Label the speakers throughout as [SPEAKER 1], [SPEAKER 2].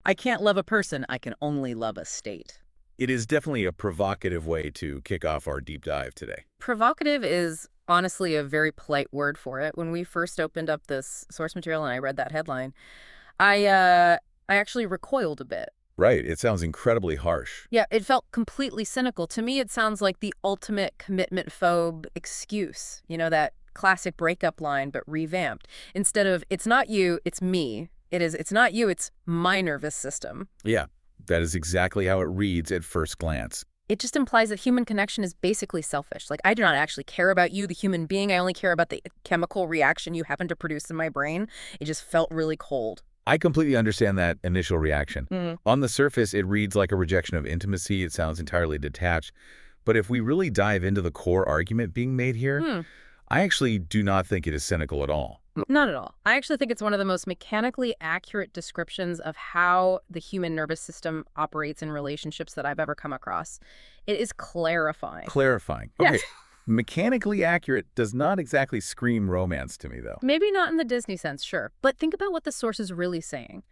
[SPEAKER 1] I can't love a person, I can only love a state.
[SPEAKER 2] It is definitely a provocative way to kick off our deep dive today.
[SPEAKER 1] Provocative is honestly a very polite word for it. When we first opened up this source material and I read that headline, I actually recoiled a bit.
[SPEAKER 2] Right, it sounds incredibly harsh.
[SPEAKER 1] Yeah, it felt completely cynical. To me, it sounds like the ultimate commitment phobe excuse. You know, that classic breakup line, but revamped. Instead of, it's not you, it's me. It's not you, it's my nervous system.
[SPEAKER 2] Yeah, that is exactly how it reads at first glance.
[SPEAKER 1] It just implies that human connection is basically selfish. Like, I do not actually care about you, the human being. I only care about the chemical reaction you happen to produce in my brain. It just felt really cold.
[SPEAKER 2] I completely understand that initial reaction.
[SPEAKER 1] Mm.
[SPEAKER 2] On the surface, it reads like a rejection of intimacy. It sounds entirely detached. But if we really dive into the core argument being made here, I actually do not think it is cynical at all.
[SPEAKER 1] Not at all. I actually think it's one of the most mechanically accurate descriptions of how the human nervous system operates in relationships that I've ever come across. It is clarifying.
[SPEAKER 2] Clarifying.
[SPEAKER 1] Yes.
[SPEAKER 2] Okay. Mechanically accurate does not exactly scream romance to me, though.
[SPEAKER 1] Maybe not in the Disney sense, sure. But think about what the source is really saying.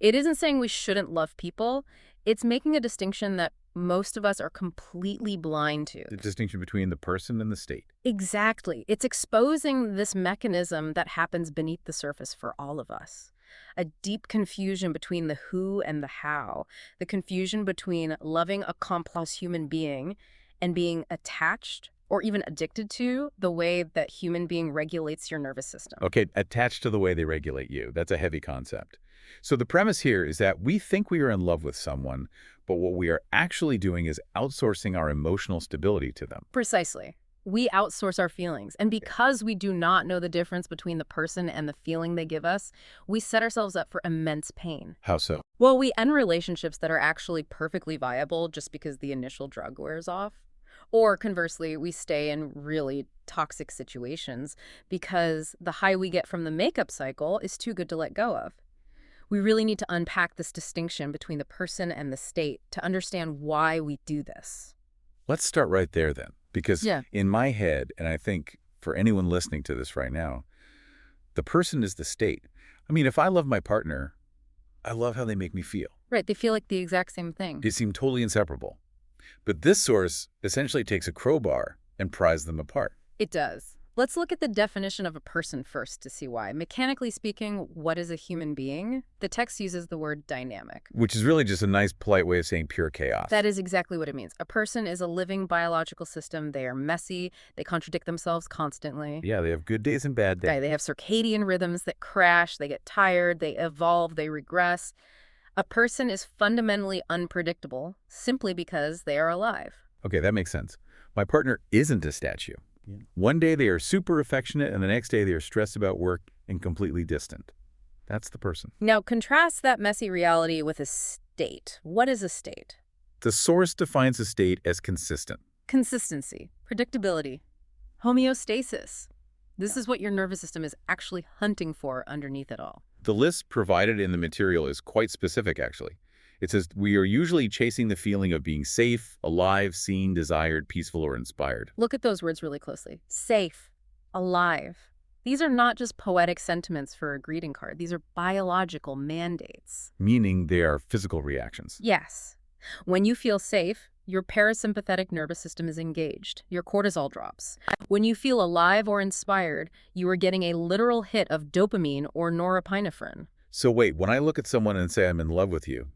[SPEAKER 1] It isn't saying we shouldn't love people. It's making a distinction that most of us are completely blind to.
[SPEAKER 2] The distinction between the person and the state.
[SPEAKER 1] Exactly. It's exposing this mechanism that happens beneath the surface for all of us. A deep confusion between the who and the how. The confusion between loving a complex human being and being attached or even addicted to the way that human being regulates your nervous system.
[SPEAKER 2] Okay, attached to the way they regulate you. That's a heavy concept. So the premise here is that we think we are in love with someone, but what we are actually doing is outsourcing our emotional stability to them.
[SPEAKER 1] Precisely. We outsource our feelings. And because we do not know the difference between the person and the feeling they give us, we set ourselves up for immense pain.
[SPEAKER 2] How so?
[SPEAKER 1] Well, we end relationships that are actually perfectly viable just because the initial drug wears off. Or conversely, we stay in really toxic situations because the high we get from the makeup cycle is too good to let go of. We really need to unpack this distinction between the person and the state to understand why we do this.
[SPEAKER 2] Let's start right there then, because
[SPEAKER 1] Yeah.
[SPEAKER 2] in my head, and I think for anyone listening to this right now, the person is the state. I mean, if I love my partner, I love how they make me feel.
[SPEAKER 1] Right, they feel like the exact same thing.
[SPEAKER 2] They seem totally inseparable. But this source essentially takes a crowbar and pries them apart.
[SPEAKER 1] It does. Let's look at the definition of a person first to see why. Mechanically speaking, what is a human being? The text uses the word dynamic.
[SPEAKER 2] Which is really just a nice, polite way of saying pure chaos.
[SPEAKER 1] That is exactly what it means. A person is a living biological system. They are messy. They contradict themselves constantly.
[SPEAKER 2] Yeah, they have good days and bad days.
[SPEAKER 1] Right, they have circadian rhythms that crash. They get tired. They evolve. They regress. A person is fundamentally unpredictable simply because they are alive.
[SPEAKER 2] Okay, that makes sense. My partner isn't a statue. One day they are super affectionate, and the next day they are stressed about work and completely distant. That's the person.
[SPEAKER 1] Now, contrast that messy reality with a state. What is a state?
[SPEAKER 2] The source defines a state as consistent.
[SPEAKER 1] Consistency, predictability, homeostasis. This is what your nervous system is actually hunting for underneath it all.
[SPEAKER 2] The list provided in the material is quite specific, actually. It says, we are usually chasing the feeling of being safe, alive, seen, desired, peaceful, or inspired.
[SPEAKER 1] Look at those words really closely. Safe, alive. These are not just poetic sentiments for a greeting card. These are biological mandates.
[SPEAKER 2] Meaning they are physical reactions.
[SPEAKER 1] Yes. When you feel safe, your parasympathetic nervous system is engaged. Your cortisol drops. When you feel alive or inspired, you are getting a literal hit of dopamine or norepinephrine.
[SPEAKER 2] So wait, when I look at someone and say I'm in love with you,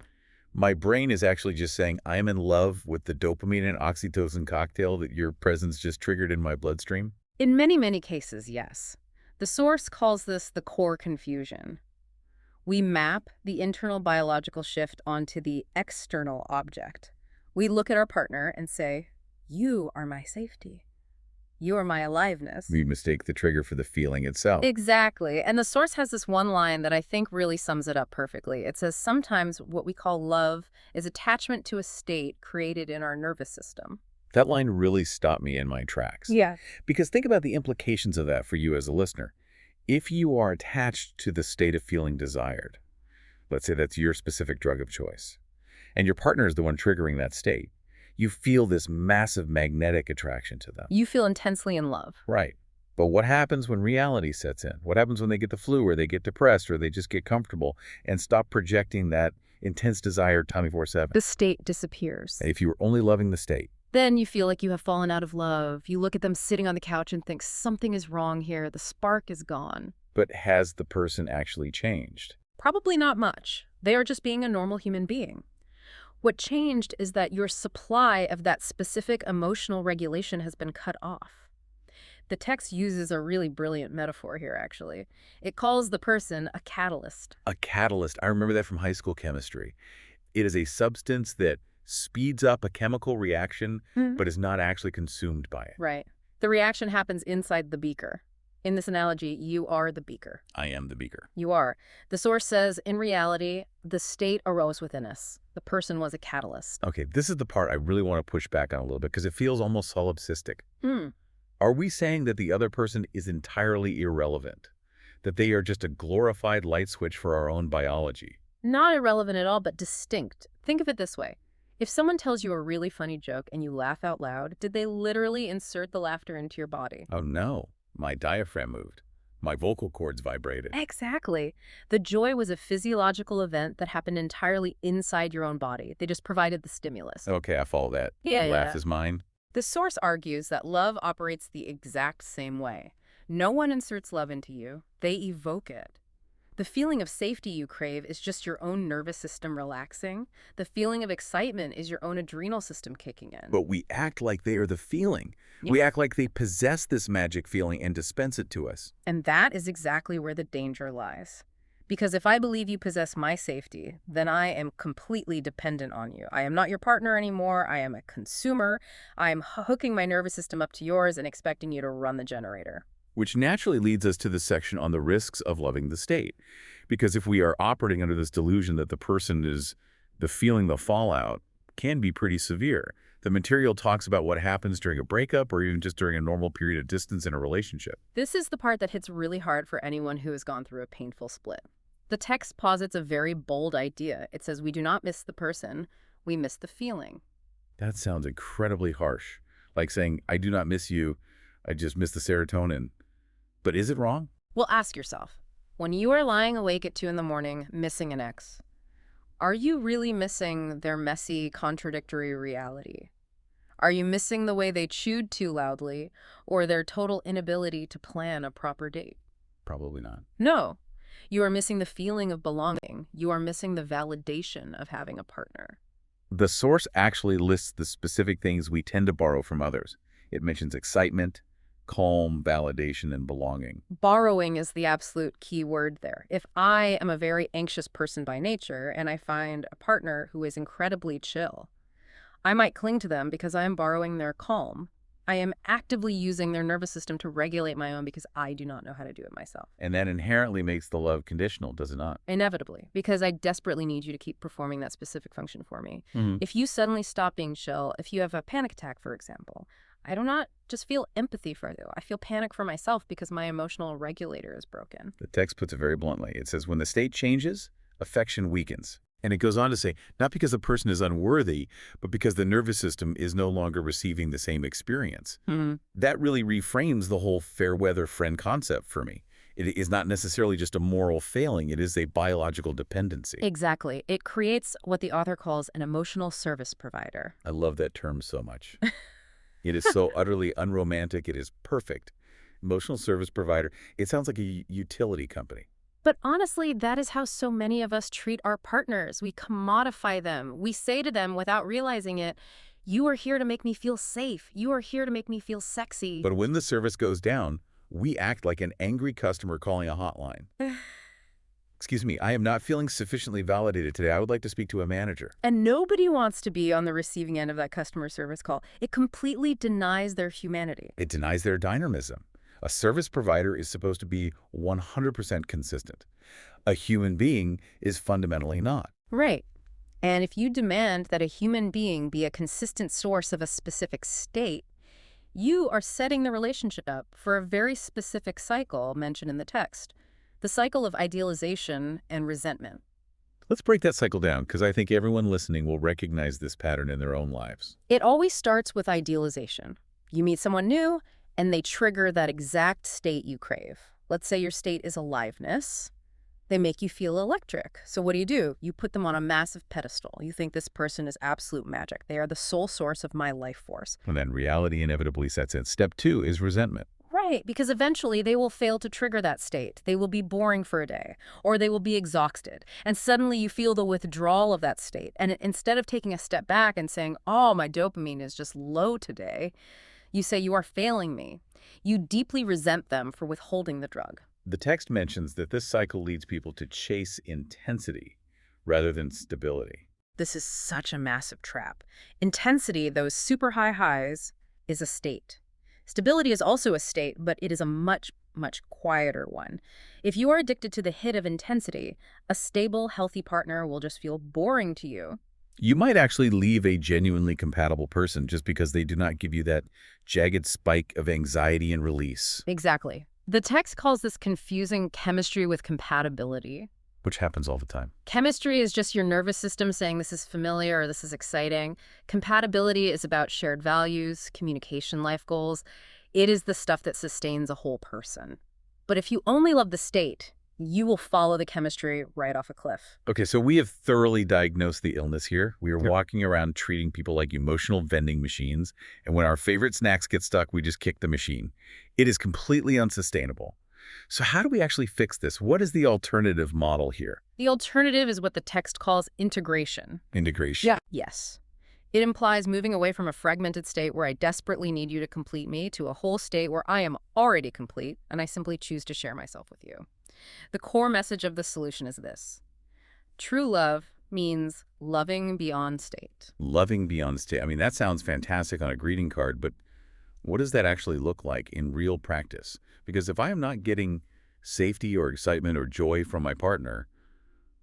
[SPEAKER 2] my brain is actually just saying I am in love with the dopamine and oxytocin cocktail that your presence just triggered in my bloodstream?
[SPEAKER 1] In many, many cases, yes. The source calls this the core confusion. We map the internal biological shift onto the external object. We look at our partner and say, you are my safety. You are my aliveness.
[SPEAKER 2] We mistake the trigger for the feeling itself.
[SPEAKER 1] Exactly. And the source has this one line that I think really sums it up perfectly. It says, sometimes what we call love is attachment to a state created in our nervous system.
[SPEAKER 2] That line really stopped me in my tracks.
[SPEAKER 1] Yeah.
[SPEAKER 2] Because think about the implications of that for you as a listener. If you are attached to the state of feeling desired, let's say that's your specific drug of choice, and your partner is the one triggering that state, you feel this massive magnetic attraction to them.
[SPEAKER 1] You feel intensely in love.
[SPEAKER 2] Right. But what happens when reality sets in? What happens when they get the flu or they get depressed or they just get comfortable and stop projecting that intense desire 24/7.
[SPEAKER 1] The state disappears.
[SPEAKER 2] If you were only loving the state.
[SPEAKER 1] Then you feel like you have fallen out of love. You look at them sitting on the couch and think something is wrong here. The spark is gone.
[SPEAKER 2] But has the person actually changed?
[SPEAKER 1] Probably not much. They are just being a normal human being. What changed is that your supply of that specific emotional regulation has been cut off. The text uses a really brilliant metaphor here, actually. It calls the person a catalyst.
[SPEAKER 2] A catalyst. I remember that from high school chemistry. It is a substance that speeds up a chemical reaction, but is not actually consumed by it.
[SPEAKER 1] Right. The reaction happens inside the beaker. In this analogy, you are the beaker.
[SPEAKER 2] I am the beaker.
[SPEAKER 1] You are. The source says, in reality, the state arose within us. The person was a catalyst.
[SPEAKER 2] Okay, this is the part I really want to push back on a little bit because it feels almost solipsistic.
[SPEAKER 1] Hmm.
[SPEAKER 2] Are we saying that the other person is entirely irrelevant? That they are just a glorified light switch for our own biology?
[SPEAKER 1] Not irrelevant at all, but distinct. Think of it this way. If someone tells you a really funny joke and you laugh out loud, did they literally insert the laughter into your body?
[SPEAKER 2] Oh no, my diaphragm moved. My vocal cords vibrated.
[SPEAKER 1] Exactly. The joy was a physiological event that happened entirely inside your own body. They just provided the stimulus.
[SPEAKER 2] Okay, I follow that.
[SPEAKER 1] Yeah,
[SPEAKER 2] Laugh
[SPEAKER 1] yeah.
[SPEAKER 2] is mine.
[SPEAKER 1] The source argues that love operates the exact same way. No one inserts love into you. They evoke it. The feeling of safety you crave is just your own nervous system relaxing. The feeling of excitement is your own adrenal system kicking in.
[SPEAKER 2] But we act like they are the feeling.
[SPEAKER 1] Yeah.
[SPEAKER 2] We act like they possess this magic feeling and dispense it to us.
[SPEAKER 1] And that is exactly where the danger lies. Because if I believe you possess my safety, then I am completely dependent on you. I am not your partner anymore. I am a consumer. I am hooking my nervous system up to yours and expecting you to run the generator.
[SPEAKER 2] Which naturally leads us to the section on the risks of loving the state. Because if we are operating under this delusion that the person is the feeling the fallout can be pretty severe. The material talks about what happens during a breakup or even just during a normal period of distance in a relationship.
[SPEAKER 1] This is the part that hits really hard for anyone who has gone through a painful split. The text posits a very bold idea. It says we do not miss the person, we miss the feeling.
[SPEAKER 2] That sounds incredibly harsh. Like saying, I do not miss you, I just miss the serotonin. But is it wrong?
[SPEAKER 1] Well, ask yourself, when you are lying awake at 2 in the morning, missing an ex, are you really missing their messy, contradictory reality? Are you missing the way they chewed too loudly or their total inability to plan a proper date?
[SPEAKER 2] Probably not.
[SPEAKER 1] No. You are missing the feeling of belonging. You are missing the validation of having a partner.
[SPEAKER 2] The source actually lists the specific things we tend to borrow from others. It mentions excitement, calm, validation, and belonging.
[SPEAKER 1] Borrowing is the absolute key word there. If I am a very anxious person by nature and I find a partner who is incredibly chill, I might cling to them because I am borrowing their calm. I am actively using their nervous system to regulate my own because I do not know how to do it myself.
[SPEAKER 2] And that inherently makes the love conditional, does it not?
[SPEAKER 1] Inevitably, because I desperately need you to keep performing that specific function for me.
[SPEAKER 2] Mm-hmm.
[SPEAKER 1] If you suddenly stop being chill, if you have a panic attack, for example, I do not just feel empathy for you. I feel panic for myself because my emotional regulator is broken.
[SPEAKER 2] The text puts it very bluntly. It says, when the state changes, affection weakens. And it goes on to say, not because the person is unworthy, but because the nervous system is no longer receiving the same experience.
[SPEAKER 1] Mm-hmm.
[SPEAKER 2] That really reframes the whole fair weather friend concept for me. It is not necessarily just a moral failing. It is a biological dependency.
[SPEAKER 1] Exactly. It creates what the author calls an emotional service provider.
[SPEAKER 2] I love that term so much. It is so utterly unromantic. It is perfect. Emotional service provider. It sounds like a utility company.
[SPEAKER 1] But honestly, that is how so many of us treat our partners. We commodify them. We say to them without realizing it, you are here to make me feel safe. You are here to make me feel sexy.
[SPEAKER 2] But when the service goes down, we act like an angry customer calling a hotline. Excuse me, I am not feeling sufficiently validated today. I would like to speak to a manager.
[SPEAKER 1] And nobody wants to be on the receiving end of that customer service call. It completely denies their humanity.
[SPEAKER 2] It denies their dynamism. A service provider is supposed to be 100% consistent. A human being is fundamentally not.
[SPEAKER 1] Right. And if you demand that a human being be a consistent source of a specific state, you are setting the relationship up for a very specific cycle mentioned in the text, the cycle of idealization and resentment.
[SPEAKER 2] Let's break that cycle down, because I think everyone listening will recognize this pattern in their own lives.
[SPEAKER 1] It always starts with idealization. You meet someone new, and they trigger that exact state you crave. Let's say your state is aliveness. They make you feel electric. So what do? You put them on a massive pedestal. You think this person is absolute magic. They are the sole source of my life force.
[SPEAKER 2] And then reality inevitably sets in. Step two is resentment.
[SPEAKER 1] Right, because eventually they will fail to trigger that state. They will be boring for a day, or they will be exhausted. And suddenly you feel the withdrawal of that state. And instead of taking a step back and saying, oh, my dopamine is just low today, you say, you are failing me. You deeply resent them for withholding the drug.
[SPEAKER 2] The text mentions that this cycle leads people to chase intensity rather than stability.
[SPEAKER 1] This is such a massive trap. Intensity, those super high highs, is a state. Stability is also a state, but it is a much, much quieter one. If you are addicted to the hit of intensity, a stable, healthy partner will just feel boring to you.
[SPEAKER 2] You might actually leave a genuinely compatible person just because they do not give you that jagged spike of anxiety and release,
[SPEAKER 1] Exactly. The text calls this confusing chemistry with compatibility.
[SPEAKER 2] which happens all the time.
[SPEAKER 1] Chemistry is just your nervous system saying this is familiar or this is exciting. Compatibility is about shared values, communication, life goals. It is the stuff that sustains a whole person. But if you only love the state, you will follow the chemistry right off a cliff.
[SPEAKER 2] Okay, so we have thoroughly diagnosed the illness here. We are
[SPEAKER 1] Yep.
[SPEAKER 2] walking around treating people like emotional vending machines, and when our favorite snacks get stuck, we just kick the machine. It is completely unsustainable. So how do we actually fix this? What is the alternative model here?
[SPEAKER 1] The alternative is what the text calls integration.
[SPEAKER 2] Integration.
[SPEAKER 1] Yeah. Yes. It implies moving away from a fragmented state where I desperately need you to complete me to a whole state where I am already complete and I simply choose to share myself with you. The core message of the solution is this. True love means loving beyond state.
[SPEAKER 2] Loving beyond state. I mean, that sounds fantastic on a greeting card, but what does that actually look like in real practice? Because if I am not getting safety or excitement or joy from my partner,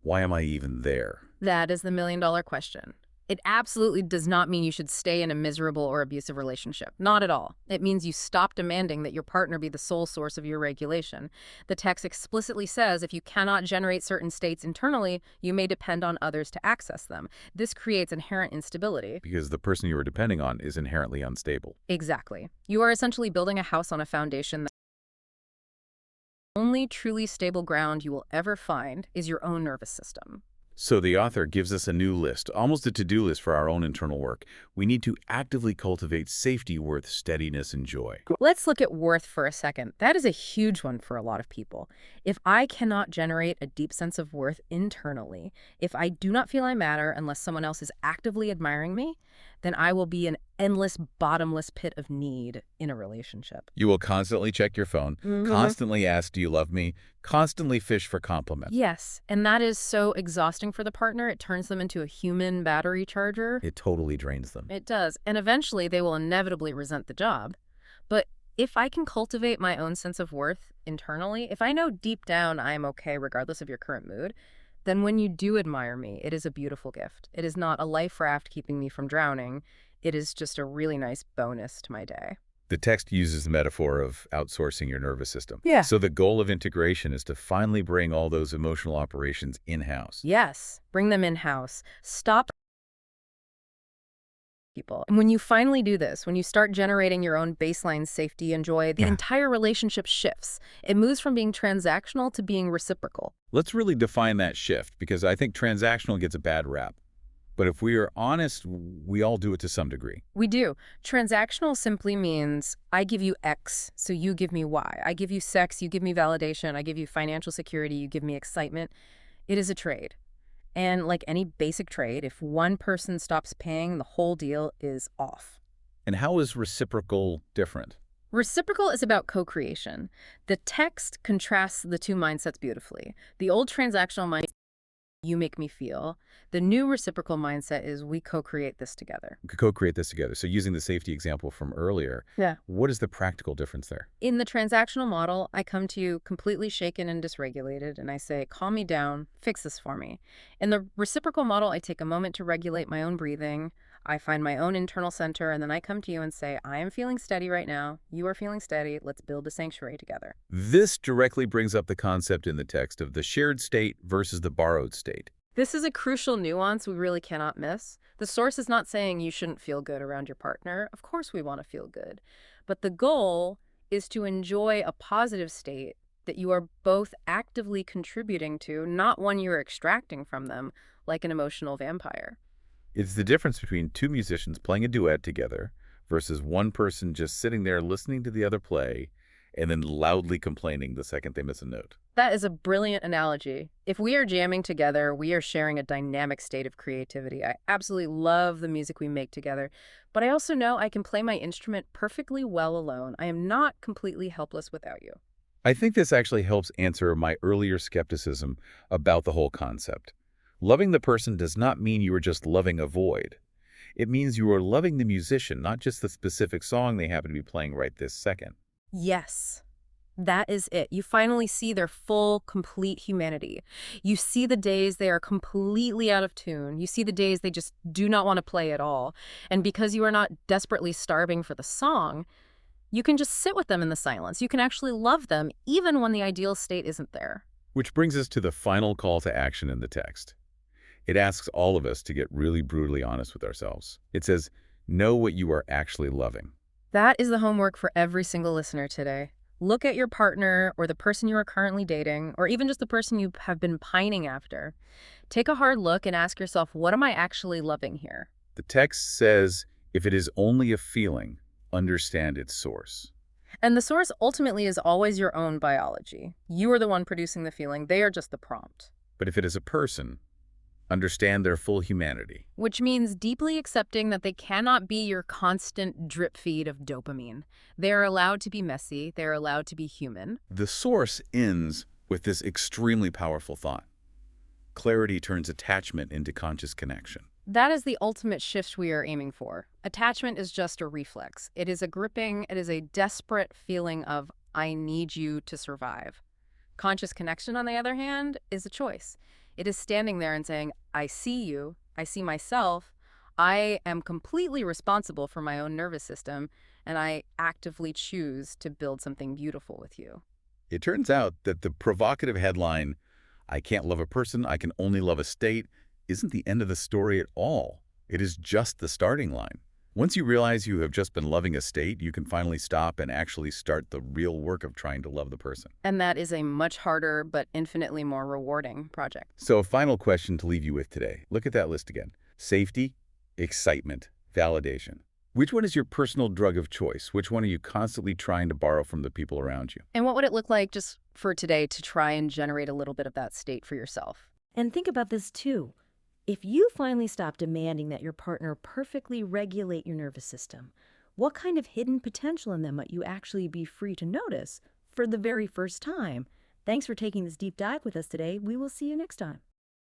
[SPEAKER 2] why am I even there?
[SPEAKER 1] That is the million-dollar question. It absolutely does not mean you should stay in a miserable or abusive relationship. Not at all. It means you stop demanding that your partner be the sole source of your regulation. The text explicitly says if you cannot generate certain states internally, you may depend on others to access them. This creates inherent instability.
[SPEAKER 2] Because the person you are depending on is inherently unstable.
[SPEAKER 1] Exactly. You are essentially building a house on a foundation that the only truly stable ground you will ever find is your own nervous system.
[SPEAKER 2] So the author gives us a new list, almost a to-do list for our own internal work. We need to actively cultivate safety, worth, steadiness, and joy.
[SPEAKER 1] Let's look at worth for a second. That is a huge one for a lot of people. If I cannot generate a deep sense of worth internally, if I do not feel I matter unless someone else is actively admiring me, then I will be an endless, bottomless pit of need in a relationship.
[SPEAKER 2] You will constantly check your phone, constantly ask, do you love me? Constantly fish for compliments.
[SPEAKER 1] Yes, and that is so exhausting for the partner. It turns them into a human battery charger.
[SPEAKER 2] It totally drains them.
[SPEAKER 1] It does, and eventually they will inevitably resent the job. But if I can cultivate my own sense of worth internally, if I know deep down I am okay regardless of your current mood, then when you do admire me, it is a beautiful gift. It is not a life raft keeping me from drowning. It is just a really nice bonus to my day.
[SPEAKER 2] The text uses the metaphor of outsourcing your nervous system.
[SPEAKER 1] Yeah.
[SPEAKER 2] So the goal of integration is to finally bring all those emotional operations in-house.
[SPEAKER 1] Yes, bring them in-house. Stop people. And when you finally do this, when you start generating your own baseline safety and joy, the entire relationship shifts. It moves from being transactional to being reciprocal.
[SPEAKER 2] Let's really define that shift, because I think transactional gets a bad rap. But if we are honest, we all do it to some degree.
[SPEAKER 1] We do. Transactional simply means I give you X, so you give me Y. I give you sex, you give me validation. I give you financial security, you give me excitement. It is a trade. And like any basic trade, if one person stops paying, the whole deal is off.
[SPEAKER 2] And how is reciprocal different?
[SPEAKER 1] Reciprocal is about co-creation. The text contrasts the two mindsets beautifully. The old transactional mindset, you make me feel. The new reciprocal mindset is we co-create this together.
[SPEAKER 2] We could co-create this together. So using the safety example from earlier,
[SPEAKER 1] Yeah.
[SPEAKER 2] what is the practical difference there?
[SPEAKER 1] In the transactional model, I come to you completely shaken and dysregulated, and I say, calm me down, fix this for me. In the reciprocal model, I take a moment to regulate my own breathing. I find my own internal center, and then I come to you and say, I am feeling steady right now. You are feeling steady. Let's build a sanctuary together.
[SPEAKER 2] This directly brings up the concept in the text of the shared state versus the borrowed state.
[SPEAKER 1] This is a crucial nuance we really cannot miss. The source is not saying you shouldn't feel good around your partner. Of course we want to feel good. But the goal is to enjoy a positive state that you are both actively contributing to, not one you're extracting from them, like an emotional vampire.
[SPEAKER 2] It's the difference between two musicians playing a duet together versus one person just sitting there listening to the other play and then loudly complaining the second they miss a note.
[SPEAKER 1] That is a brilliant analogy. If we are jamming together, we are sharing a dynamic state of creativity. I absolutely love the music we make together, but I also know I can play my instrument perfectly well alone. I am not completely helpless without you.
[SPEAKER 2] I think this actually helps answer my earlier skepticism about the whole concept. Loving the person does not mean you are just loving a void. It means you are loving the musician, not just the specific song they happen to be playing right this second.
[SPEAKER 1] Yes. That is it. You finally see their full, complete humanity. You see the days they are completely out of tune. You see the days they just do not want to play at all. And because you are not desperately starving for the song, you can just sit with them in the silence. You can actually love them even when the ideal state isn't there.
[SPEAKER 2] Which brings us to the final call to action in the text. It asks all of us to get really brutally honest with ourselves. It says, know what you are actually loving.
[SPEAKER 1] That is the homework for every single listener today. Look at your partner or the person you are currently dating, or even just the person you have been pining after. Take a hard look and ask yourself, what am I actually loving here?
[SPEAKER 2] The text says, if it is only a feeling, understand its source.
[SPEAKER 1] And the source ultimately is always your own biology. You are the one producing the feeling, they are just the prompt.
[SPEAKER 2] But if it is a person, understand their full humanity.
[SPEAKER 1] Which means deeply accepting that they cannot be your constant drip feed of dopamine. They are allowed to be messy, they are allowed to be human.
[SPEAKER 2] The source ends with this extremely powerful thought. Clarity turns attachment into conscious connection.
[SPEAKER 1] That is the ultimate shift we are aiming for. Attachment is just a reflex. It is a gripping, it is a desperate feeling of, I need you to survive. Conscious connection, on the other hand, is a choice. It is standing there and saying, I see you, I see myself, I am completely responsible for my own nervous system, and I actively choose to build something beautiful with you.
[SPEAKER 2] It turns out that the provocative headline, I can't love a person, I can only love a state, isn't the end of the story at all. It is just the starting line. Once you realize you have just been loving a state, you can finally stop and actually start the real work of trying to love the person.
[SPEAKER 1] And that is a much harder but infinitely more rewarding project.
[SPEAKER 2] So a final question to leave you with today. Look at that list again. Safety, excitement, validation. Which one is your personal drug of choice? Which one are you constantly trying to borrow from the people around you?
[SPEAKER 1] And what would it look like just for today to try and generate a little bit of that state for yourself?
[SPEAKER 3] And think about this too. If you finally stop demanding that your partner perfectly regulate your nervous system, what kind of hidden potential in them might you actually be free to notice for the very first time? Thanks for taking this deep dive with us today. We will see you next time.